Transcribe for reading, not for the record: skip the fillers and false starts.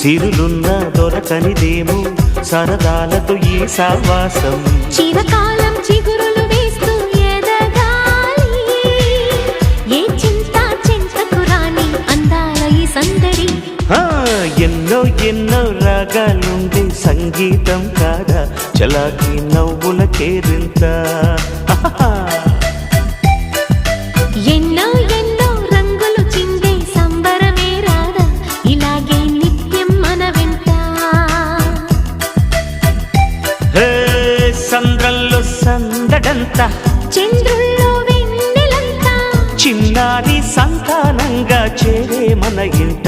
సిరులున్న దొరకనిదేమో సరదాలతో ఈ సావాసం చిరకాలం చిగురులు వేస్తూ ఎదగాలి ఏ చింత చింతకు రాని అందాల ఈ సందడి ఎన్నో ఎన్నో రాగాలుండే సంగీతం కాదా చలాకి నవ్వుల కేరింత ఎన్నో ఎన్నో రంగులు చిందే సంబరమే రాదా ఇలాగే నిత్యం మన వెంట సంద్రంలో సందడంత చంద్రుల్లో వెన్నెలంతా చిన్నారి సంతానంగా చేరే మన ఇంట